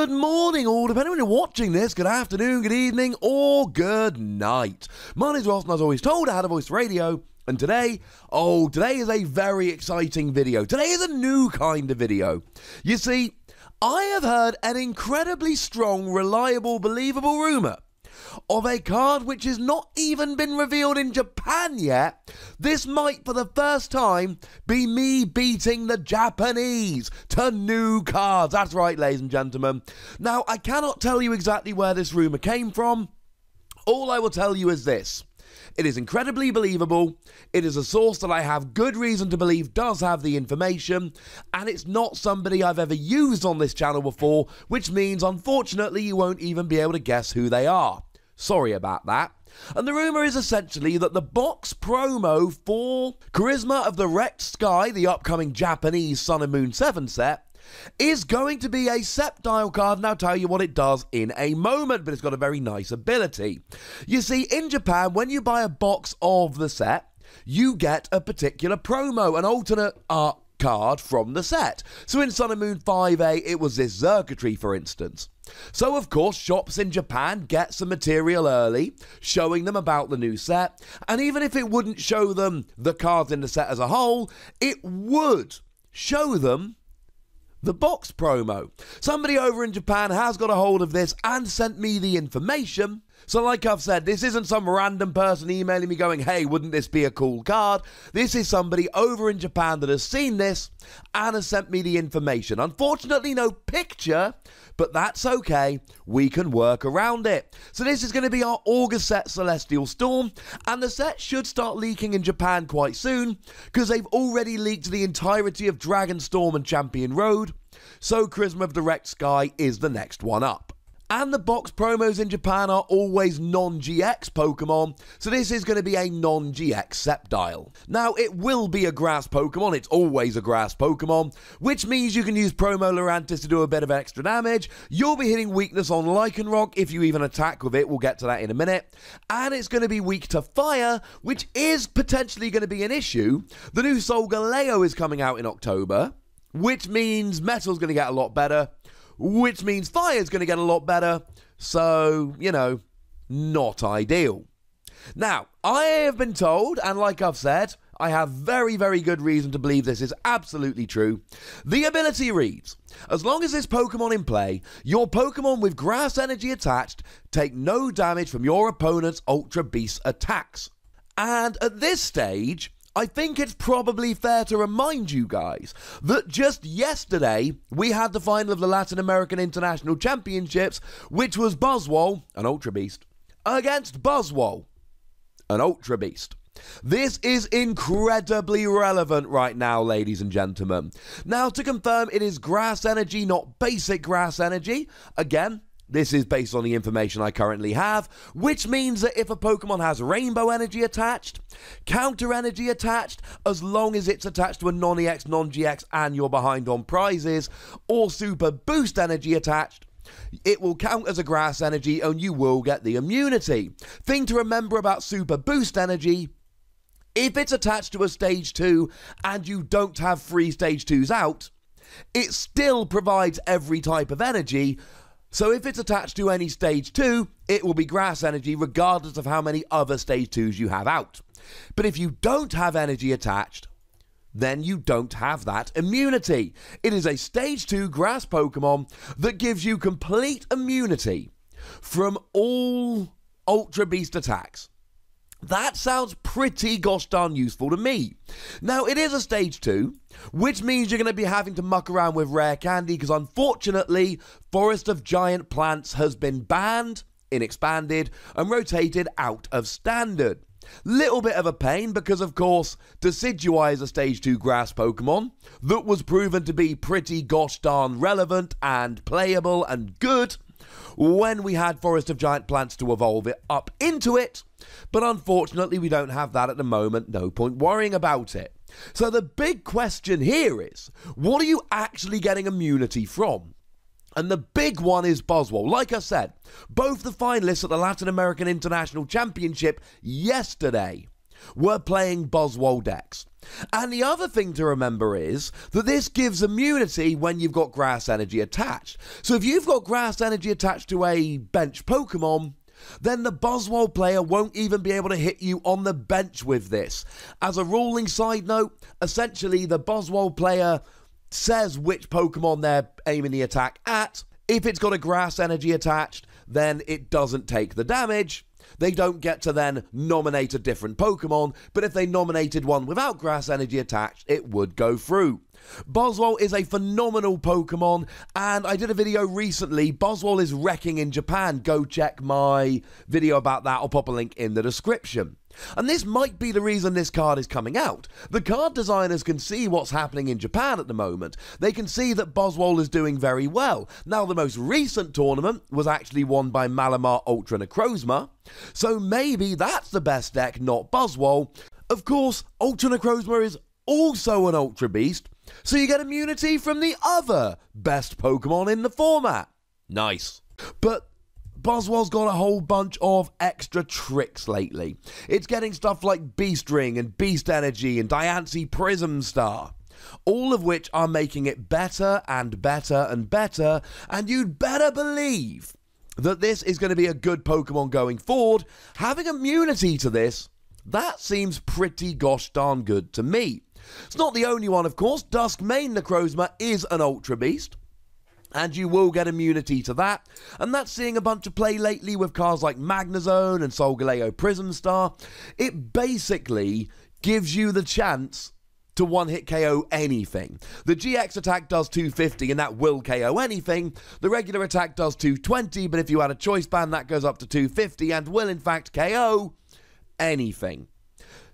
Good morning, all, depending on when you're watching this. Good afternoon, good evening, or good night. My name's Ross, and as always told, I had a voice radio. And today is a very exciting video. Today is a new kind of video. You see, I have heard an incredibly strong, reliable, believable rumour of a card which has not even been revealed in Japan yet. This might, for the first time, be me beating the Japanese to new cards. That's right, ladies and gentlemen. Now, I cannot tell you exactly where this rumour came from. All I will tell you is this. It is incredibly believable, it is a source that I have good reason to believe does have the information, and it's not somebody I've ever used on this channel before, which means, unfortunately, you won't even be able to guess who they are. Sorry about that. And the rumour is essentially that the box promo for Charisma of the Wrecked Sky, the upcoming Japanese Sun and Moon 7 set, is going to be a Sceptile card, and I'll tell you what it does in a moment, but it's got a very nice ability. You see, in Japan, when you buy a box of the set, you get a particular promo, an alternate art card from the set. So in Sun and Moon 5A, it was this circuitry, for instance. So, of course, shops in Japan get some material early, showing them about the new set, and even if it wouldn't show them the cards in the set as a whole, it would show them the box promo. Somebody over in Japan has got a hold of this and sent me the information. So like I've said, this isn't some random person emailing me going, hey, wouldn't this be a cool card? This is somebody over in Japan that has seen this and has sent me the information. Unfortunately, no picture, but that's okay. We can work around it. So this is going to be our August set, Celestial Storm, and the set should start leaking in Japan quite soon because they've already leaked the entirety of Dragon Storm and Champion Road. So Charisma of the Wrecked Sky is the next one up. And the box promos in Japan are always non-GX Pokemon, so this is going to be a non-GX Sceptile. Now, it will be a grass Pokemon, it's always a grass Pokemon, which means you can use Promo Lurantis to do a bit of extra damage. You'll be hitting weakness on Lycanroc if you even attack with it, we'll get to that in a minute. And it's going to be weak to fire, which is potentially going to be an issue. The new Solgaleo is coming out in October, which means Metal's going to get a lot better, which means fire's going to get a lot better, so, you know, not ideal. Now, I have been told, and like I've said, I have very, very good reason to believe this is absolutely true. The ability reads, as long as this Pokemon in play, your Pokemon with Grass Energy attached take no damage from your opponent's Ultra Beast attacks. And at this stage, I think it's probably fair to remind you guys that just yesterday we had the final of the Latin American International Championships, which was Buzzwole, an Ultra Beast, against Buzzwole, an Ultra Beast. This is incredibly relevant right now, ladies and gentlemen. Now, to confirm, it is Grass Energy, not basic Grass Energy. Again, this is based on the information I currently have, which means that if a Pokemon has Rainbow Energy attached, Counter Energy attached, as long as it's attached to a non-EX, non-GX and you're behind on prizes, or Super Boost Energy attached, it will count as a Grass Energy and you will get the immunity. Thing to remember about Super Boost Energy, if it's attached to a Stage 2 and you don't have 3 Stage 2s out, it still provides every type of energy. So if it's attached to any Stage 2, it will be Grass Energy regardless of how many other Stage 2s you have out. But if you don't have energy attached, then you don't have that immunity. It is a Stage 2 Grass Pokemon that gives you complete immunity from all Ultra Beast attacks. That sounds pretty gosh darn useful to me. Now, it is a Stage 2, which means you're going to be having to muck around with rare candy because, unfortunately, Forest of Giant Plants has been banned in Expanded and rotated out of Standard. Little bit of a pain because, of course, Decidueye is a Stage 2 grass Pokemon that was proven to be pretty gosh darn relevant and playable and good when we had Forest of Giant Plants to evolve it up into it, but unfortunately we don't have that at the moment, no point worrying about it. So the big question here is, what are you actually getting immunity from? And the big one is Buzzwole. Like I said, both the finalists at the Latin American International Championship yesterday were playing Boswell decks. And the other thing to remember is that this gives immunity when you've got grass energy attached. So if you've got grass energy attached to a bench Pokemon, then the Boswell player won't even be able to hit you on the bench with this. As a ruling side note, essentially the Boswell player says which Pokemon they're aiming the attack at. If it's got a grass energy attached, then it doesn't take the damage. They don't get to then nominate a different Pokemon, but if they nominated one without grass energy attached, it would go through. Boswell is a phenomenal Pokemon, and I did a video recently. Boswell is wrecking in Japan. Go check my video about that. I'll pop a link in the description. And this might be the reason this card is coming out. The card designers can see what's happening in Japan at the moment. They can see that Boswell is doing very well. Now, the most recent tournament was actually won by Malamar Ultra Necrozma, so maybe that's the best deck, not Boswell. Of course, Ultra Necrozma is also an Ultra Beast, so you get immunity from the other best Pokemon in the format. Nice. But Boswell's got a whole bunch of extra tricks lately. It's getting stuff like Beast Ring and Beast Energy and Diancie Prism Star, all of which are making it better and better and better, and you'd better believe that this is going to be a good Pokemon going forward. Having immunity to this, that seems pretty gosh darn good to me. It's not the only one, of course. Duskmane Necrozma is an Ultra Beast, and you will get immunity to that, and that's seeing a bunch of play lately with cards like Magnezone and Solgaleo Prism Star. It basically gives you the chance to one-hit KO anything. The GX attack does 250, and that will KO anything. The regular attack does 220, but if you add a choice band, that goes up to 250 and will in fact KO anything.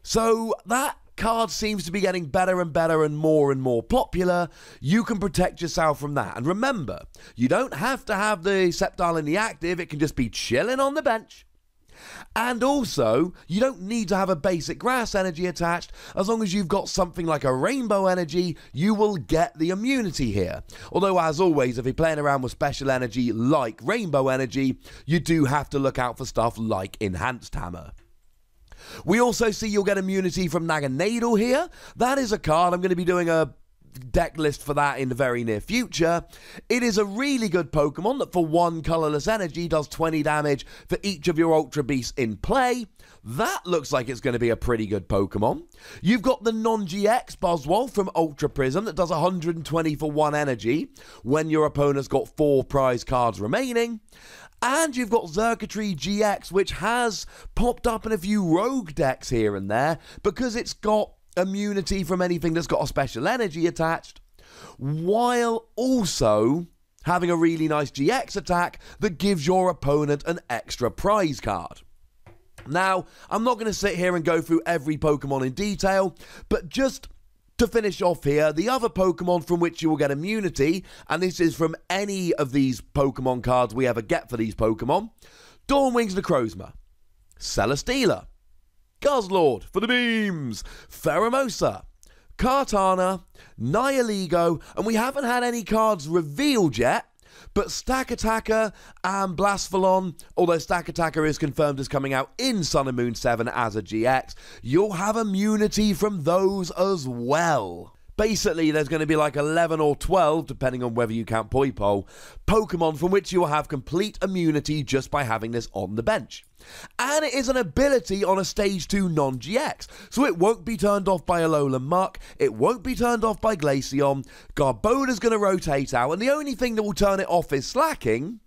So that card seems to be getting better and better and more popular. You can protect yourself from that. And remember, you don't have to have the Sceptile in the active. It can just be chilling on the bench. And also, you don't need to have a basic grass energy attached. As long as you've got something like a rainbow energy, you will get the immunity here. Although, as always, if you're playing around with special energy like rainbow energy, you do have to look out for stuff like enhanced hammer. We also see you'll get immunity from Naganadel here. That is a card. I'm going to be doing a deck list for that in the very near future. It is a really good Pokemon that for one colorless energy does 20 damage for each of your Ultra Beasts in play. That looks like it's going to be a pretty good Pokemon. You've got the non-GX Boswell from Ultra Prism that does 120 for one energy when your opponent's got 4 prize cards remaining. And you've got Xurkitree GX, which has popped up in a few rogue decks here and there because it's got immunity from anything that's got a special energy attached, while also having a really nice GX attack that gives your opponent an extra prize card. Now, I'm not going to sit here and go through every Pokemon in detail, but just to finish off here, the other Pokemon from which you will get immunity, and this is from any of these Pokemon cards we ever get for these Pokemon: Dawnwings Necrozma, Celesteela, Guzzlord for the beams, Pheromosa, Kartana, Nihilego, and we haven't had any cards revealed yet, but Stack Attacker and Blasphalon, although Stack Attacker is confirmed as coming out in Sun and Moon 7 as a GX, you'll have immunity from those as well. Basically, there's going to be like 11 or 12, depending on whether you count Poipole, Pokemon from which you will have complete immunity just by having this on the bench. And it is an ability on a Stage 2 non-GX, so it won't be turned off by Alolan Muck, it won't be turned off by Glaceon, Garbona's going to rotate out, and the only thing that will turn it off is Slacking.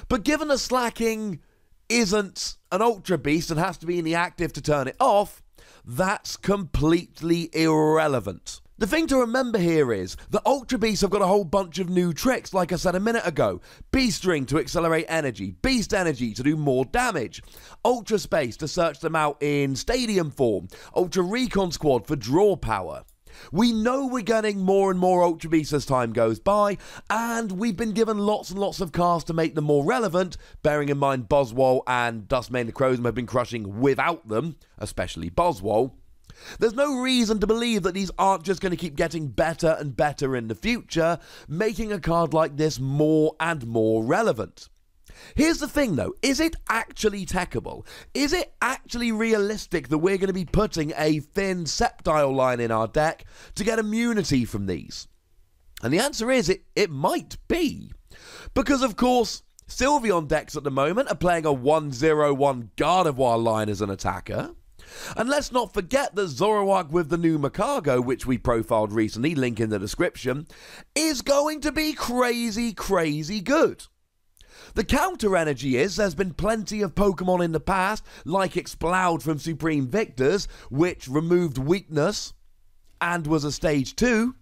But given that Slacking isn't an Ultra Beast and has to be in the active to turn it off, that's completely irrelevant. The thing to remember here is that Ultra Beasts have got a whole bunch of new tricks, like I said a minute ago. Beast Ring to accelerate energy, Beast Energy to do more damage, Ultra Space to search them out in Stadium form, Ultra Recon Squad for draw power. We know we're getting more and more Ultra Beasts as time goes by, and we've been given lots and lots of cards to make them more relevant, bearing in mind Boswell and Duskmane Necrozma have been crushing without them, especially Boswell. There's no reason to believe that these aren't just going to keep getting better and better in the future, making a card like this more and more relevant. Here's the thing though, is it actually techable? Is it actually realistic that we're going to be putting a thin Sceptile line in our deck to get immunity from these? And the answer is it might be. Because of course, Sylveon decks at the moment are playing a 1/0/1 Gardevoir line as an attacker. And let's not forget that Zoroark with the new Macargo, which we profiled recently, link in the description, is going to be crazy, crazy good. The counter energy is there's been plenty of Pokemon in the past, like Exploud from Supreme Victors, which removed weakness and was a stage 2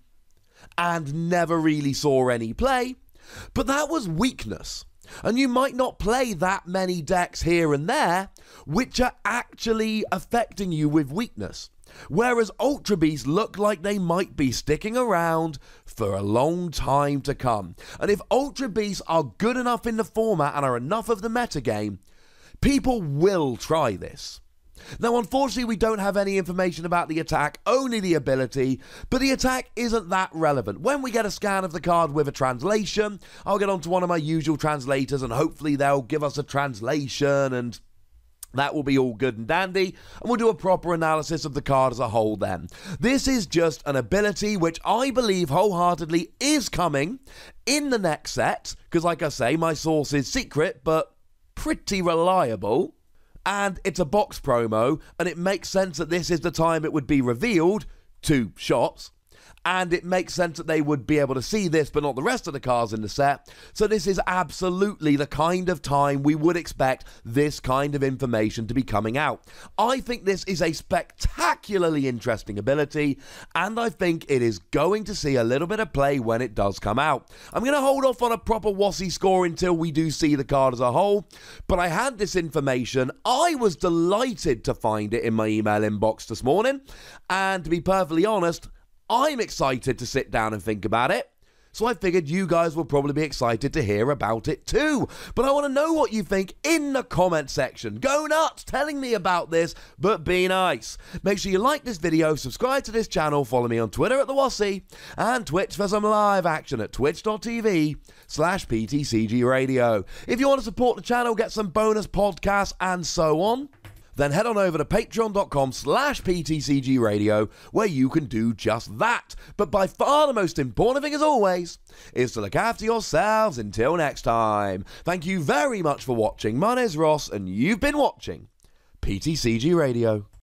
and never really saw any play, but that was weakness. And you might not play that many decks here and there which are actually affecting you with weakness. Whereas Ultra Beasts look like they might be sticking around for a long time to come. And if Ultra Beasts are good enough in the format and are enough of the metagame, people will try this. Now, unfortunately, we don't have any information about the attack, only the ability, but the attack isn't that relevant. When we get a scan of the card with a translation, I'll get onto one of my usual translators and hopefully they'll give us a translation and that will be all good and dandy, and we'll do a proper analysis of the card as a whole then. This is just an ability which I believe wholeheartedly is coming in the next set, because like I say, my source is secret, but pretty reliable. And it's a box promo, and it makes sense that this is the time it would be revealed, 2 shots, and it makes sense that they would be able to see this but not the rest of the cards in the set. So this is absolutely the kind of time we would expect this kind of information to be coming out. I think this is a spectacularly interesting ability, and I think it is going to see a little bit of play when it does come out. I'm going to hold off on a proper WOSI score until we do see the card as a whole, but I had this information. I was delighted to find it in my email inbox this morning, and to be perfectly honest, I'm excited to sit down and think about it, so I figured you guys will probably be excited to hear about it too. But I want to know what you think in the comment section. Go nuts telling me about this, but be nice. Make sure you like this video, subscribe to this channel, follow me on Twitter at the Wossy, and Twitch for some live action at twitch.tv/PTCGRadio. If you want to support the channel, get some bonus podcasts and so on, then head on over to patreon.com/PTCGRadio, where you can do just that. But by far the most important thing, as always, is to look after yourselves until next time. Thank you very much for watching. My name's Ross, and you've been watching PTCG Radio.